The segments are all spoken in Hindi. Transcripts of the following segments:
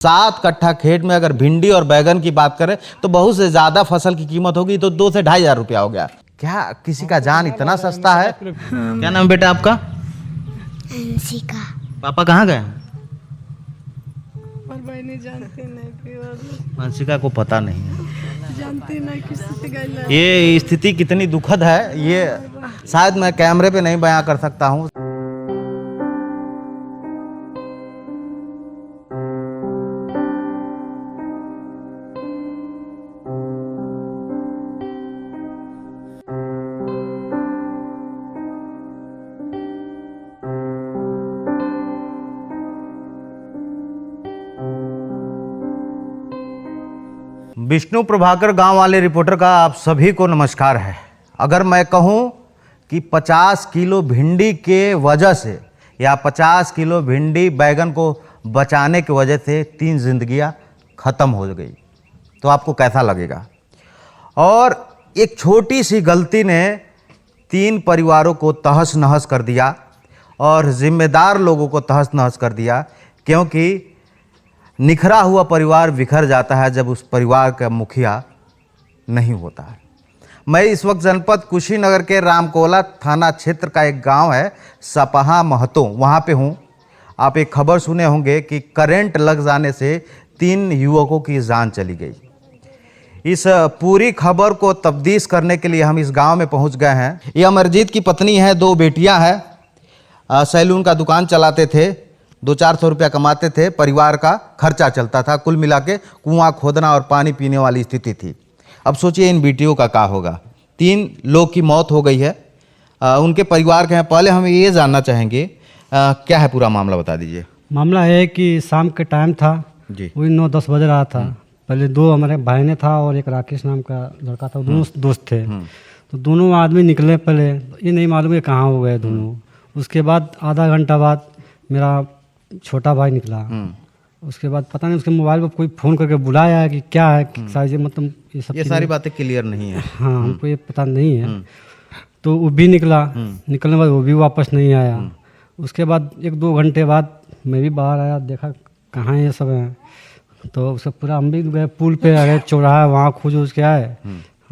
7 कट्ठा खेत में अगर भिंडी और बैगन की बात करें तो बहुत से ज्यादा फसल की कीमत होगी तो 2 से 2,500 रुपया हो गया। क्या किसी का जान इतना सस्ता है? क्या नाम बेटा आपका? अंशिका। पापा कहाँ गए? और भाई नहीं जानते नहीं अंशिका को पता नहीं है। जानते नहीं किसी से गए। ये स्थिति कितनी दुखद है ये शायद मैं कैमरे पे नहीं बयां कर सकता हूँ। विष्णु प्रभाकर गांव वाले रिपोर्टर का आप सभी को नमस्कार है। अगर मैं कहूं कि 50 किलो भिंडी के वजह से या 50 किलो भिंडी बैगन को बचाने की वजह से 3 जिंदगियां ख़त्म हो गई तो आपको कैसा लगेगा? और एक छोटी सी गलती ने 3 परिवारों को तहस नहस कर दिया और जिम्मेदार लोगों को तहस नहस कर दिया, क्योंकि निखरा हुआ परिवार बिखर जाता है जब उस परिवार का मुखिया नहीं होता है। मैं इस वक्त जनपद कुशीनगर के रामकोला थाना क्षेत्र का एक गांव है सपहा महतो, वहां पे हूं। आप एक खबर सुने होंगे कि करंट लग जाने से 3 युवकों की जान चली गई। इस पूरी खबर को तफ्तीश करने के लिए हम इस गांव में पहुंच गए हैं। ये अमरजीत की पत्नी है, 2 बेटियां हैं, सैलून का दुकान चलाते थे, 200-400 रुपया कमाते थे, परिवार का खर्चा चलता था, कुल मिला के कुआँ खोदना और पानी पीने वाली स्थिति थी। अब सोचिए इन बेटियों का क्या होगा। 3 लोग की मौत हो गई है, उनके परिवार के हैं। पहले हम ये जानना चाहेंगे क्या है पूरा मामला, बता दीजिए। मामला है कि शाम के टाइम था जी, वही 9-10 बज रहा था। पहले 2 हमारे भाई ने था और एक राकेश नाम का लड़का था, दोनों दोस्त थे। तो दोनों आदमी निकले, पहले ये नहीं मालूम है कहाँ हो गए दोनों। उसके बाद आधा घंटा बाद मेरा छोटा भाई निकला। उसके बाद पता नहीं उसके मोबाइल पर कोई फ़ोन करके बुलाया है कि क्या है, सारी मतलब ये सारी बातें क्लियर नहीं है। हाँ, हमको ये पता नहीं है। तो वो भी निकला, निकलने बाद वो भी वापस नहीं आया। उसके बाद 1-2 घंटे बाद मैं भी बाहर आया, देखा कहाँ ये सब है। तो सब पूरा हम भी गए, पुल पे आ गए, चौराहा वहाँ खोज उसके आए,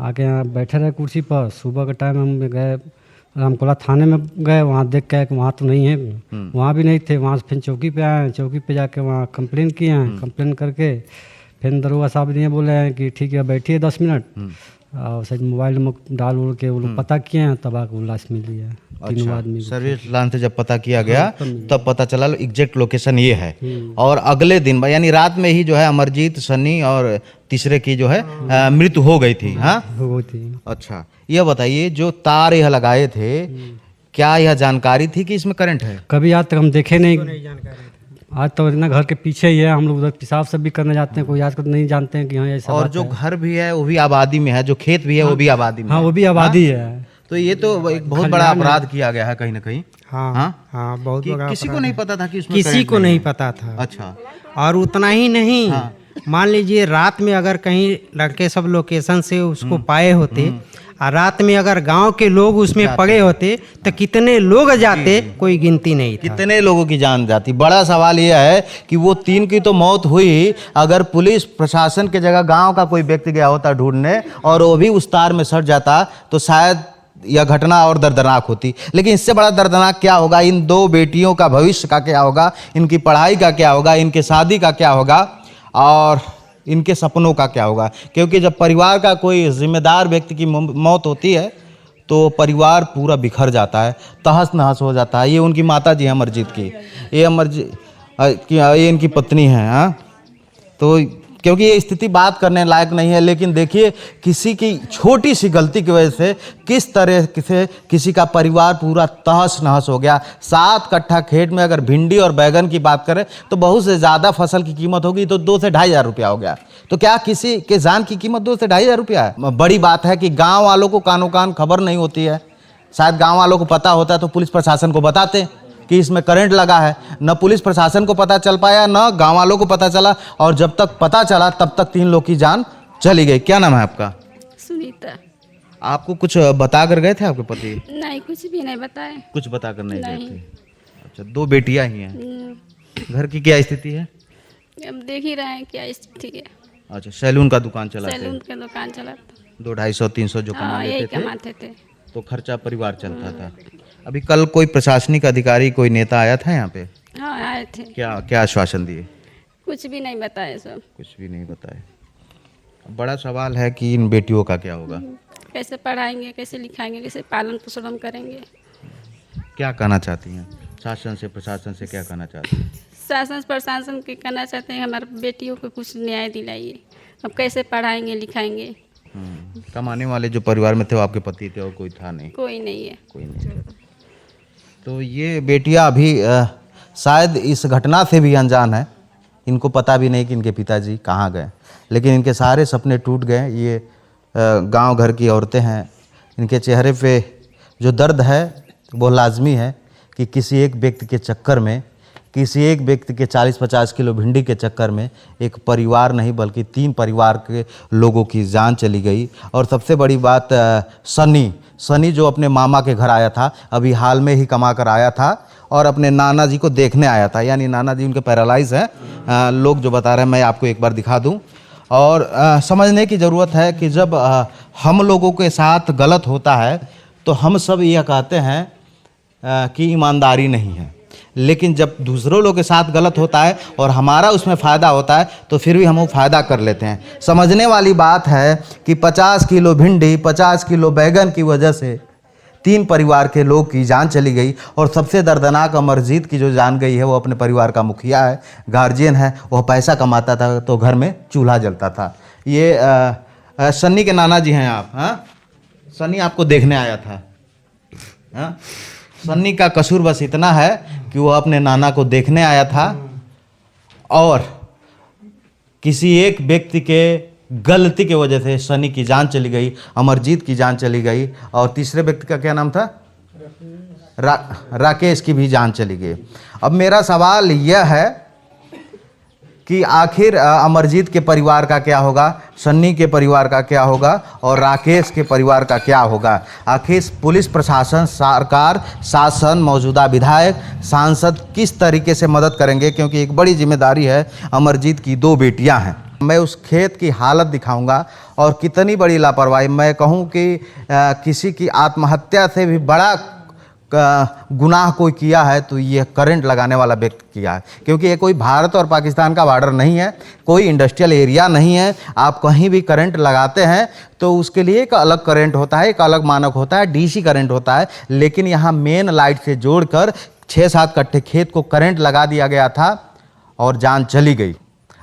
आके यहाँ बैठे रहे कुर्सी पर। सुबह के टाइम हम गए रामकोला थाने में गए, वहाँ देख के कि वहाँ तो नहीं है, वहाँ भी नहीं थे। वहाँ से फिर चौकी पे आए, चौकी पे जाके वहाँ कंप्लेन किए हैं। कंप्लेन करके फिर दरोगा साहब ने बोले हैं कि ठीक है बैठिए 10 मिनट, और शायद मोबाइल में डाल उड़ के वो लोग पता किए हैं, तब आके लाश मिली है। तीनों आदमी सर्विस लाइन से जब पता किया गया तब पता चला एग्जैक्ट लोकेशन ये है। और अगले दिन यानी रात में ही जो है अमरजीत, सन्नी और तीसरे की जो है मृत्यु हो गई थी। हाँ, हो थी। अच्छा, यह बताइए जो तार यह लगाए थे, क्या यह जानकारी थी कि इसमें करंट है? कभी आज तक हम देखे नहीं। आज तो इतना घर के पीछे ही है, हम लोग उधर पेशाब सब भी करने जाते हैं, कोई आज तक नहीं जानते हैं कि हाँ ऐसा। और जो घर भी है वो भी आबादी में है, जो खेत भी है वो भी आबादी में। हाँ, वो भी आबादी है। तो ये तो एक बहुत बड़ा अपराध किया गया है कहीं ना कहीं। हाँ, बहुत बड़ा। किसी को नहीं पता था कि उसमें किसी को नहीं पता था। अच्छा, और उतना ही नहीं, मान लीजिए रात में अगर कहीं लड़के सब लोकेशन से उसको पाए होते और रात में अगर गांव के लोग उसमें पड़े होते तो कितने लोग जाते, कोई गिनती नहीं था। कितने लोगों की जान जाती। बड़ा सवाल यह है कि वो 3 की तो मौत हुई, अगर पुलिस प्रशासन की जगह गांव का कोई व्यक्ति गया होता ढूंढने और वो भी उस तार में सट जाता तो शायद यह घटना और दर्दनाक होती। लेकिन इससे बड़ा दर्दनाक क्या होगा, इन 2 बेटियों का भविष्य का क्या होगा, इनकी पढ़ाई का क्या होगा, इनके शादी का क्या होगा और इनके सपनों का क्या होगा। क्योंकि जब परिवार का कोई जिम्मेदार व्यक्ति की मौत होती है तो परिवार पूरा बिखर जाता है, तहस नहस हो जाता है। ये उनकी माता जी हैं अमरजीत की, ये इनकी पत्नी है। हाँ, तो क्योंकि ये स्थिति बात करने लायक नहीं है, लेकिन देखिए किसी की छोटी सी गलती की वजह से किस तरह से किसी का परिवार पूरा तहस नहस हो गया। 7 कट्ठा खेत में अगर भिंडी और बैगन की बात करें तो बहुत से ज़्यादा फसल की कीमत होगी तो 2 से 2,500 रुपया हो गया। तो क्या किसी के जान की कीमत 2 से 2,500 रुपया है? बड़ी बात है कि गाँव वालों को कानो कान खबर नहीं होती है। शायद गाँव वालों को पता होता है तो पुलिस प्रशासन को बताते कि इसमें करंट लगा है। न पुलिस प्रशासन को पता चल पाया, न गांव वालों को पता चला, और जब तक पता चला तब तक 3 लोग की जान चली गई। क्या नाम है आपका? सुनीता। आपको कुछ बता कर गए थे आपके पति? नहीं, कुछ भी नहीं बताए। कुछ बता कर नहीं गए थे। अच्छा, 2 बेटियां ही हैं। घर की क्या स्थिति है? अब देख ही रहे हैं क्या स्थिति है। अच्छा, सैलून का दुकान चलाते हैं? सैलून का दुकान चलाता। 200-250-300 जो कमा हाँ, यही लेते थे कमाते थे। तो खर्चा परिवार चलता था। अभी कल कोई प्रशासनिक अधिकारी, कोई नेता आया था यहाँ पे? हाँ, आए थे। क्या क्या आश्वासन दिए? कुछ भी नहीं बताए सब। कुछ भी नहीं बताए। बड़ा सवाल है कि इन बेटियों का क्या होगा? कैसे पढ़ाएंगे, कैसे लिखाएंगे, कैसे पालन पोषण करेंगे। क्या कहना चाहती हैं शासन से, प्रशासन से क्या कहना चाहती हैं? शासन प्रशासन के कहना चाहते हैं हमारे बेटियों को कुछ न्याय दिलाइए। अब कैसे पढ़ाएंगे लिखाएंगे। कमाने वाले जो परिवार में थे वो आपके पति थे और कोई था नहीं? कोई नहीं है। कोई नहीं। तो ये बेटियां अभी शायद इस घटना से भी अनजान है। इनको पता भी नहीं कि इनके पिताजी कहाँ गए, लेकिन इनके सारे सपने टूट गए। ये गांव घर की औरतें हैं, इनके चेहरे पे जो दर्द है वो लाजमी है कि किसी एक व्यक्ति के चक्कर में, किसी एक व्यक्ति के 40-50 किलो भिंडी के चक्कर में एक परिवार नहीं बल्कि 3 परिवार के लोगों की जान चली गई। और सबसे बड़ी बात, सनी जो अपने मामा के घर आया था, अभी हाल में ही कमा कर आया था और अपने नाना जी को देखने आया था। यानी नाना जी उनके पैरालाइज हैं, लोग जो बता रहे हैं, मैं आपको एक बार दिखा दूं। और समझने की ज़रूरत है कि जब हम लोगों के साथ गलत होता है तो हम सब यह कहते हैं कि ईमानदारी नहीं है, लेकिन जब दूसरों लोगों के साथ गलत होता है और हमारा उसमें फ़ायदा होता है तो फिर भी हम वो फ़ायदा कर लेते हैं। समझने वाली बात है कि 50 किलो भिंडी, 50 किलो बैगन की वजह से 3 परिवार के लोग की जान चली गई। और सबसे दर्दनाक अमरजीत की जो जान गई है वो अपने परिवार का मुखिया है, गार्जियन है। वह पैसा कमाता था तो घर में चूल्हा जलता था। ये सन्नी के नाना जी हैं आप? हाँ, सन्नी आपको देखने आया था। हाँ, सन्नी का कसूर बस इतना है कि वो अपने नाना को देखने आया था और किसी एक व्यक्ति के गलती की वजह से सनी की जान चली गई, अमरजीत की जान चली गई और तीसरे व्यक्ति का क्या नाम था? राकेश की भी जान चली गई। अब मेरा सवाल यह है कि आखिर अमरजीत के परिवार का क्या होगा, सन्नी के परिवार का क्या होगा और राकेश के परिवार का क्या होगा? आखिर पुलिस प्रशासन, सरकार, शासन, मौजूदा विधायक, सांसद किस तरीके से मदद करेंगे? क्योंकि एक बड़ी जिम्मेदारी है। अमरजीत की 2 बेटियां हैं। मैं उस खेत की हालत दिखाऊंगा और कितनी बड़ी लापरवाही, मैं कहूं कि किसी की आत्महत्या से भी बड़ा गुनाह कोई किया है तो ये करंट लगाने वाला व्यक्ति किया है। क्योंकि ये कोई भारत और पाकिस्तान का बॉर्डर नहीं है, कोई इंडस्ट्रियल एरिया नहीं है। आप कहीं भी करंट लगाते हैं तो उसके लिए एक अलग करंट होता है, एक अलग मानक होता है, डीसी करंट होता है। लेकिन यहाँ मेन लाइट से जोड़कर 6-7 कट्टे खेत को करंट लगा दिया गया था और जान चली गई।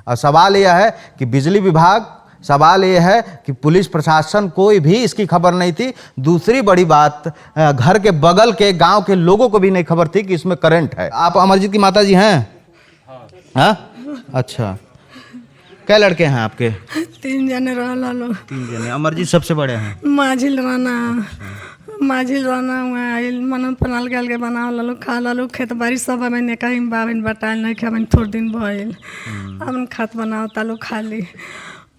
और सवाल यह है कि बिजली विभाग, सवाल ये है कि पुलिस प्रशासन, कोई भी इसकी खबर नहीं थी। दूसरी बड़ी बात, घर के बगल के गांव के लोगों को भी नहीं खबर थी कि इसमें करंट है। आप अमरजीत की माता जी हैं? हाँ, अच्छा। क्या लड़के हैं आपके? 3 जने रहला लोग। 3 जने। अमरजीत सबसे बड़े हैं? माझिल राना हुआ मन पनाल गल के बनाव लालो खा लालो खेत बाड़ी सब हमें ने कहीं बाबिन बताल नहीं कि हमें थोड़ दिन भइल हम खात बनाओ तालो खाली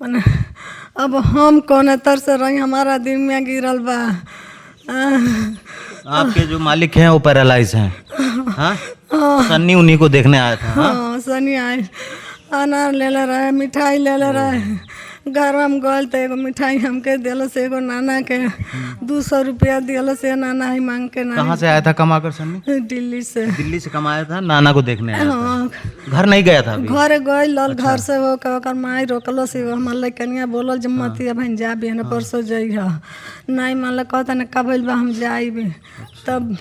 मने। अब हम कौन तर से रही, हमारा दिन में गिरल बा। आपके जो मालिक हैं वो पैरालाइज हैं? हाँ, सन्नी उन्हीं को देखने आया था? हाँ, सनी आए, अनार ले रहे, मिठाई ले रहे। घर में गल तो एगो मिठाई हमके दिल से, एगो नाना के 200 रुपया दिल से, नाना ही मांग के। कहाँ से आया था कमा कर सन्नी? दिल्ली से। दिल्ली से कमाया था, नाना को देखने आया हाँ, था। घर नहीं गया था अभी? घर गई लल। अच्छा। घर से वो कर माई रोकलो से हमार लड़कनिया बोलल जब मती बहन जा भी न परसों जइहा नहीं मान ल कहता न का भइल बा हम जाइबे। तब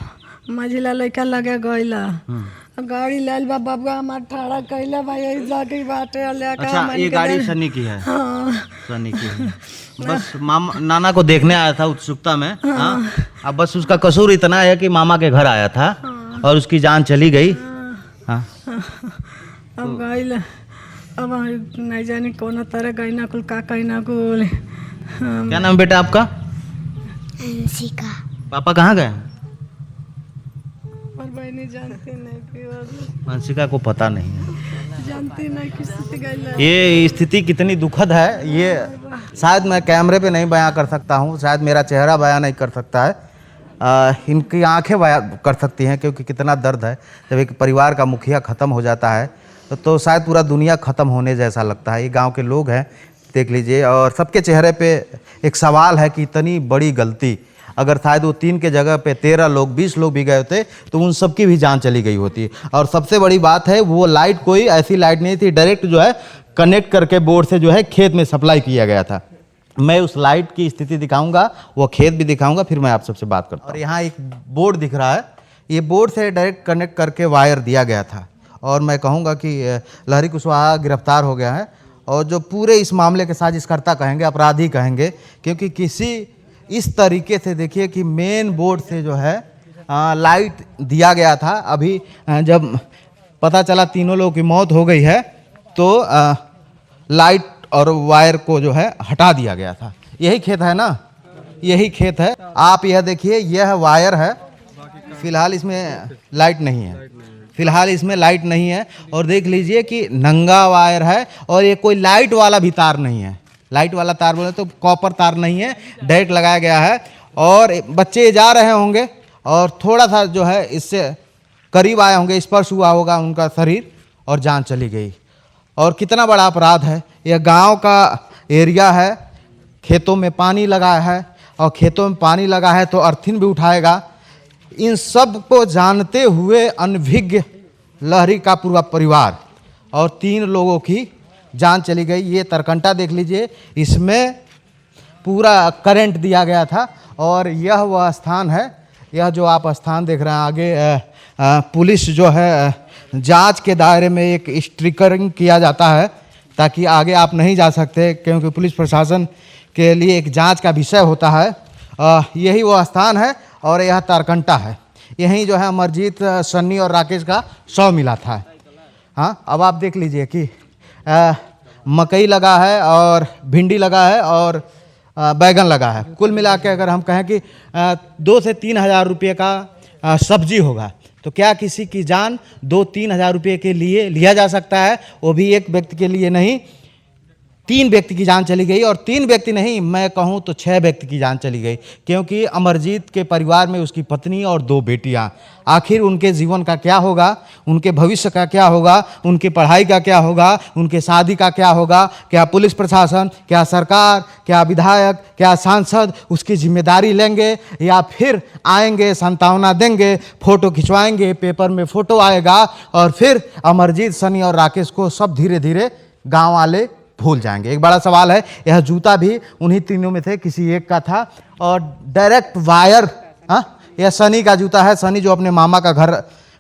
मझिला लड़का लगे गइला, गाड़ी लेल बा बबुआ हमार ठाड़ा कइला भाई यही जाके बाटे ले का। अच्छा, ये गाड़ी सनी की है? हाँ, सनी की है। बस मामा नाना को देखने आया था उत्सुकता में। हाँ, अब बस उसका कसूर इतना है कि मामा के घर आया था और उसकी जान चली गई। हाँ, अब गइला, अब नहीं जानी कौन तरह गई ना कुल का कहीं ना कुल। क्या नाम बेटा आपका? अंशिका। पापा कहाँ गए? और भाई नहीं जानती नहीं कि अंशिका को पता नहीं है, जानती नहीं किसी गइला। ये स्थिति कितनी दुखद है ये शायद मैं कैमरे पे नहीं बयां कर सकता हूँ, शायद मेरा चेहरा बयां नहीं कर सकता है, इनकी आंखें बयां कर सकती हैं। क्योंकि कितना दर्द है जब एक परिवार का मुखिया ख़त्म हो जाता है तो शायद पूरा दुनिया ख़त्म होने जैसा लगता है। ये गांव के लोग हैं, देख लीजिए, और सबके चेहरे पे एक सवाल है कि इतनी बड़ी गलती, अगर शायद वो 3 के जगह पे 13 लोग 20 लोग भी गए होते तो उन सबकी भी जान चली गई होती। और सबसे बड़ी बात है वो लाइट कोई ऐसी लाइट नहीं थी, डायरेक्ट जो है कनेक्ट करके बोर्ड से जो है खेत में सप्लाई किया गया था। मैं उस लाइट की स्थिति दिखाऊंगा, वो खेत भी दिखाऊंगा, फिर मैं आप सबसे बात करता हूँ। और यहाँ एक बोर्ड दिख रहा है, ये बोर्ड से डायरेक्ट कनेक्ट करके वायर दिया गया था। और मैं कहूँगा कि लहरी कुशवाहा गिरफ्तार हो गया है, और जो पूरे इस मामले के साजिशकर्ता कहेंगे, अपराधी कहेंगे, क्योंकि किसी इस तरीके से देखिए कि मेन बोर्ड से जो है लाइट दिया गया था। अभी जब पता चला तीनों लोगों की मौत हो गई है तो लाइट और वायर को जो है हटा दिया गया था। यही खेत है ना, यही खेत है। आप यह देखिए, यह वायर है, फिलहाल इसमें लाइट नहीं है, फिलहाल इसमें लाइट नहीं है। और देख लीजिए कि नंगा वायर है, और ये कोई लाइट वाला भी तार नहीं है। लाइट वाला तार बोले तो कॉपर तार नहीं है, डायरेक्ट लगाया गया है। और बच्चे जा रहे होंगे और थोड़ा सा जो है इससे करीब आए होंगे, स्पर्श हुआ होगा उनका शरीर, और जान चली गई। और कितना बड़ा अपराध है। यह गांव का एरिया है, खेतों में पानी लगा है, और खेतों में पानी लगा है तो अर्थिन भी उठाएगा। इन सब को जानते हुए अनभिज्ञ लहरी का पूरा परिवार और 3 लोगों की जान चली गई। ये तरकंटा देख लीजिए, इसमें पूरा करंट दिया गया था। और यह वह स्थान है, यह जो आप स्थान देख रहे हैं आगे, पुलिस जो है जांच के दायरे में एक स्ट्रिकरिंग किया जाता है ताकि आगे आप नहीं जा सकते, क्योंकि पुलिस प्रशासन के लिए एक जांच का विषय होता है। यही वो स्थान है, और यह तारकंटा है। यहीं जो है अमरजीत, सन्नी और राकेश का शव मिला था। हाँ, अब आप देख लीजिए कि मकई लगा है, और भिंडी लगा है, और बैगन लगा है। कुल मिला के अगर हम कहें कि 2 से 3 हज़ार रुपये का सब्जी होगा, तो क्या किसी की जान 2-3 हज़ार रुपये के लिए लिया जा सकता है? वो भी एक व्यक्ति के लिए नहीं, 3 व्यक्ति की जान चली गई। और 3 व्यक्ति नहीं, मैं कहूँ तो 6 व्यक्ति की जान चली गई, क्योंकि अमरजीत के परिवार में उसकी पत्नी और 2 बेटियां। आखिर उनके जीवन का क्या होगा, उनके भविष्य का क्या होगा, उनकी पढ़ाई का क्या होगा, उनके शादी का क्या होगा? क्या पुलिस प्रशासन, क्या सरकार, क्या विधायक, क्या सांसद उसकी जिम्मेदारी लेंगे, या फिर आएंगे, सांत्वना देंगे, फोटो खिंचवाएंगे, पेपर में फोटो आएगा, और फिर अमरजीत, सनी और राकेश को सब धीरे धीरे गाँव वाले भूल जाएंगे? एक बड़ा सवाल है। यह जूता भी उन्हीं तीनों में थे, किसी एक का था, और डायरेक्ट वायर, यह सनी का जूता है। सनी जो अपने मामा का घर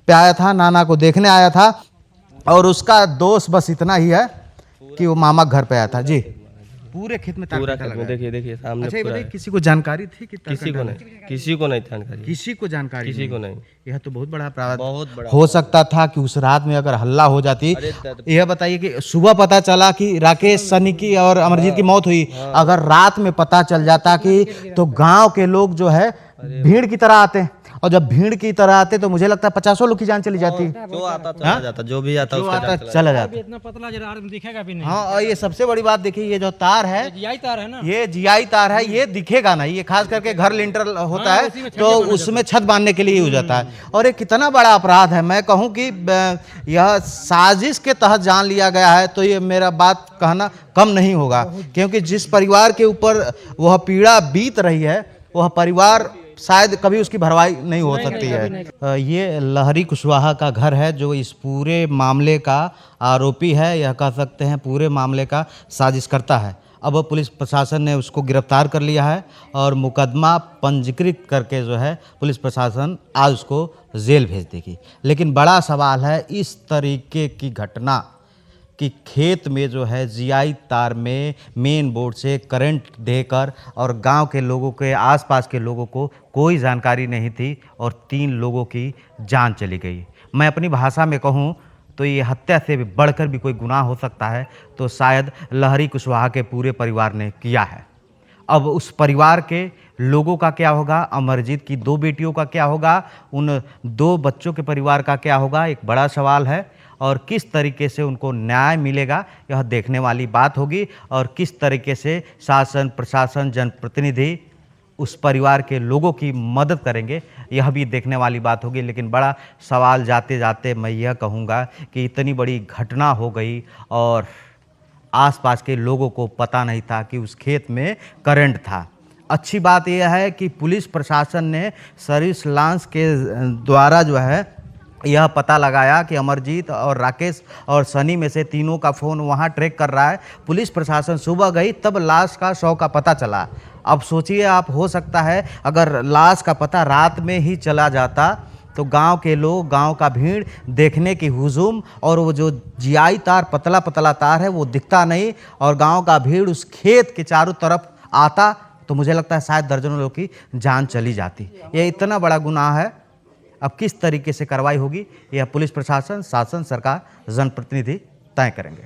पे आया था, नाना को देखने आया था, और उसका दोष बस इतना ही है कि वो मामा घर पे आया था। जी, पूरे खेत में पूरा खेत में देखिए सामने। अच्छा, ये बताइए, किसी को जानकारी थी कि किसी को नहीं जानकारी, किसी को जानकारी किसी को नहीं। यह तो बहुत बड़ा अपराध बहुत बड़ा हो सकता था कि उस रात में अगर हल्ला हो जाती। यह बताइए कि सुबह पता चला कि राकेश, सनी की और अमरजीत की मौत हुई, अगर रात में पता चल जाता कि, तो गांव के लोग जो है भीड़ की तरह आते, और जब भीड़ की तरह आते तो मुझे लगता है 50 लोग की जान चली जाती। जो आता चला जाता, जो भी आता जो उसका आता जान चला जाता। इतना पतला जरा दिखेगा भी नहीं। हाँ, और ये सबसे बड़ी बात देखिए, ये जो तार है, यही तार है ना, ये जीआई तार है, ये दिखेगा नहीं। ये खास करके घर लिंटर होता है तो उसमें छत बांधने के लिए यूज होता है। और ये कितना बड़ा अपराध है। मैं कहूँ कि यह साजिश के तहत जान लिया गया है, तो ये मेरा बात कहना कम नहीं होगा, क्योंकि जिस परिवार के ऊपर वह पीड़ा बीत रही है, वह परिवार शायद कभी उसकी भरवाई नहीं हो सकती है। ये लहरी कुशवाहा का घर है, जो इस पूरे मामले का आरोपी है, यह कह सकते हैं पूरे मामले का साजिशकर्ता है। अब पुलिस प्रशासन ने उसको गिरफ्तार कर लिया है, और मुकदमा पंजीकृत करके जो है पुलिस प्रशासन आज उसको जेल भेज देगी। लेकिन बड़ा सवाल है, इस तरीके की घटना कि खेत में जो है जीआई तार में मेन बोर्ड से करंट देकर, और गांव के लोगों के, आसपास के लोगों को कोई जानकारी नहीं थी, और 3 लोगों की जान चली गई। मैं अपनी भाषा में कहूं तो ये हत्या से भी बढ़कर भी कोई गुनाह हो सकता है, तो शायद लहरी कुशवाहा के पूरे परिवार ने किया है। अब उस परिवार के लोगों का क्या होगा, अमरजीत की 2 बेटियों का क्या होगा, उन 2 बच्चों के परिवार का क्या होगा, एक बड़ा सवाल है। और किस तरीके से उनको न्याय मिलेगा, यह देखने वाली बात होगी। और किस तरीके से शासन, प्रशासन, जनप्रतिनिधि उस परिवार के लोगों की मदद करेंगे, यह भी देखने वाली बात होगी। लेकिन बड़ा सवाल जाते जाते मैं यह कहूँगा कि इतनी बड़ी घटना हो गई और आसपास के लोगों को पता नहीं था कि उस खेत में करंट था। अच्छी बात यह है कि पुलिस प्रशासन ने सर्विस लांस के द्वारा जो है यह पता लगाया कि अमरजीत और राकेश और सनी में से तीनों का फ़ोन वहां ट्रैक कर रहा है। पुलिस प्रशासन सुबह गई तब लाश का शव का पता चला। अब सोचिए आप, हो सकता है अगर लाश का पता रात में ही चला जाता तो गांव के लोग, गांव का भीड़ देखने की हुजूम, और वो जो जियाई तार, पतला पतला तार है वो दिखता नहीं, और गांव का भीड़ उस खेत के चारों तरफ आता तो मुझे लगता है शायद दर्जनों लोगों की जान चली जाती। ये इतना बड़ा गुनाह है। अब किस तरीके से कार्रवाई होगी यह पुलिस प्रशासन, शासन, सरकार, जनप्रतिनिधि तय करेंगे।